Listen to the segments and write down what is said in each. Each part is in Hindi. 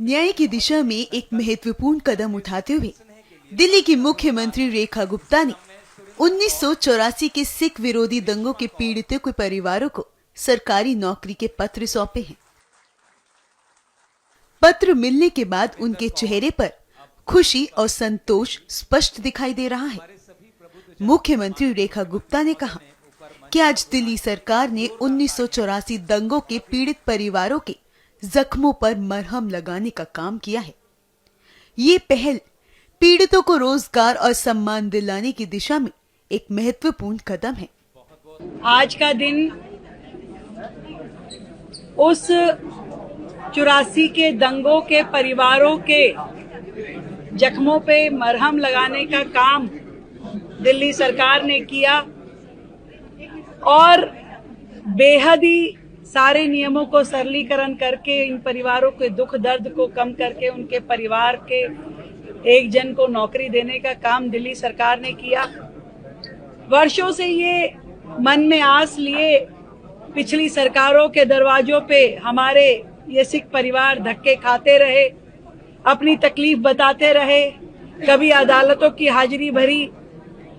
न्याय की दिशा में एक महत्वपूर्ण कदम उठाते हुए दिल्ली की मुख्यमंत्री रेखा गुप्ता ने 1984 के सिख विरोधी दंगों के पीड़ितों के परिवारों को सरकारी नौकरी के पत्र सौंपे हैं। पत्र मिलने के बाद उनके चेहरे पर खुशी और संतोष स्पष्ट दिखाई दे रहा है। मुख्यमंत्री रेखा गुप्ता ने कहा कि आज दिल्ली सरकार ने 1984 दंगों के पीड़ित परिवारों के जख्मों पर मरहम लगाने का काम किया है। ये पहल पीड़ितों को रोजगार और सम्मान दिलाने की दिशा में एक महत्वपूर्ण कदम है। आज का दिन उस 84 के दंगों के परिवारों के जख्मों पे मरहम लगाने का काम दिल्ली सरकार ने किया और बेहद ही सारे नियमों को सरलीकरण करके इन परिवारों के दुख दर्द को कम करके उनके परिवार के एक जन को नौकरी देने का काम दिल्ली सरकार ने किया। वर्षों से ये मन में आस लिए पिछली सरकारों के दरवाजों पे हमारे ये सिख परिवार धक्के खाते रहे, अपनी तकलीफ बताते रहे, कभी अदालतों की हाजिरी भरी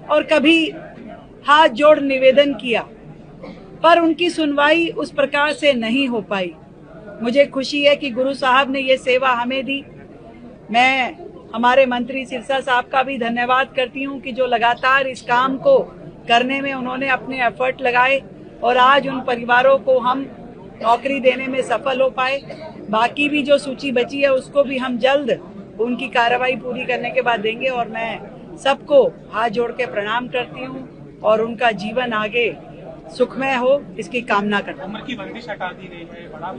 और कभी हाथ जोड़ निवेदन किया, पर उनकी सुनवाई उस प्रकार से नहीं हो पाई। मुझे खुशी है कि गुरु साहब ने ये सेवा हमें दी। मैं हमारे मंत्री सिरसा साहब का भी धन्यवाद करती हूँ कि जो लगातार इस काम को करने में उन्होंने अपने एफर्ट लगाए और आज उन परिवारों को हम नौकरी देने में सफल हो पाए। बाकी भी जो सूची बची है उसको भी हम जल्द उनकी कार्रवाई पूरी करने के बाद देंगे और मैं सबको हाथ जोड़ के प्रणाम करती हूँ और उनका जीवन आगे सुखमय हो इसकी कामना करता हूँ। उम्र की बंदिश हटा दी गई है, बड़ा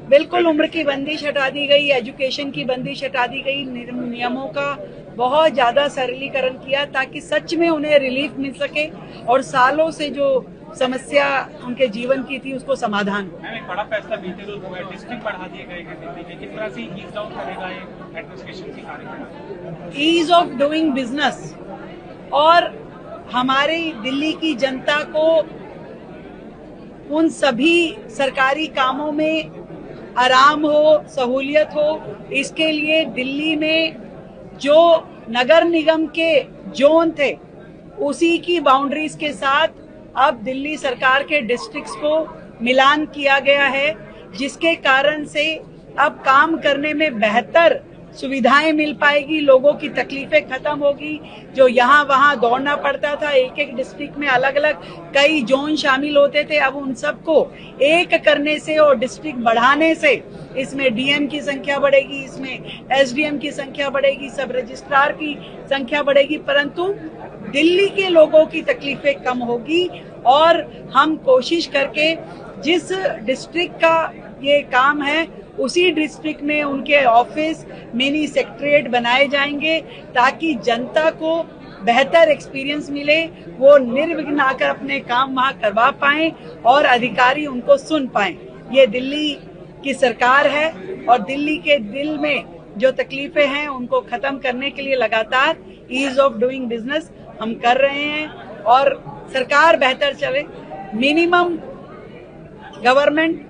बिल्कुल उम्र की बंदिश हटा दी गई, एजुकेशन की बंदिश हटा दी गई, नियमों का बहुत ज्यादा सरलीकरण किया ताकि सच में उन्हें रिलीफ मिल सके और सालों से जो समस्या उनके जीवन की थी उसको समाधान हो। एक बड़ा फैसला बीते रोज हुआ है, डिस्ट्रिक्ट बढ़ा दिए गए हैं दिल्ली में, किस तरह से ईज डाउन करेगा ये एडमिनिस्ट्रेशन की कार्यक्रम? ईज ऑफ डूइंग बिजनेस और हमारी दिल्ली की जनता को उन सभी सरकारी कामों में आराम हो, सहूलियत हो, इसके लिए दिल्ली में जो नगर निगम के जोन थे उसी की बाउंड्रीज के साथ अब दिल्ली सरकार के डिस्ट्रिक्ट्स को मिलान किया गया है, जिसके कारण से अब काम करने में बेहतर सुविधाएं मिल पाएगी, लोगों की तकलीफें खत्म होगी। जो यहाँ वहाँ दौड़ना पड़ता था, एक एक डिस्ट्रिक्ट में अलग अलग कई जोन शामिल होते थे, अब उन सबको एक करने से और डिस्ट्रिक्ट बढ़ाने से इसमें डीएम की संख्या बढ़ेगी, इसमें एसडीएम की संख्या बढ़ेगी, सब रजिस्ट्रार की संख्या बढ़ेगी, परंतु दिल्ली के लोगों की तकलीफें कम होगी और हम कोशिश करके जिस डिस्ट्रिक्ट का ये काम है उसी डिस्ट्रिक्ट में उनके ऑफिस मिनी सेक्रेटरीट बनाए जाएंगे ताकि जनता को बेहतर एक्सपीरियंस मिले, वो निर्विघ्न आकर अपने काम वहाँ करवा पाएं और अधिकारी उनको सुन पाएं। ये दिल्ली की सरकार है और दिल्ली के दिल में जो तकलीफें हैं उनको खत्म करने के लिए लगातार ईज ऑफ डूइंग बिजनेस हम कर रहे हैं और सरकार बेहतर चले, मिनिमम गवर्नमेंट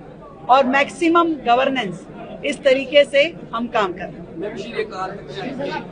और मैक्सिमम गवर्नेंस, इस तरीके से हम काम कर रहे हैं।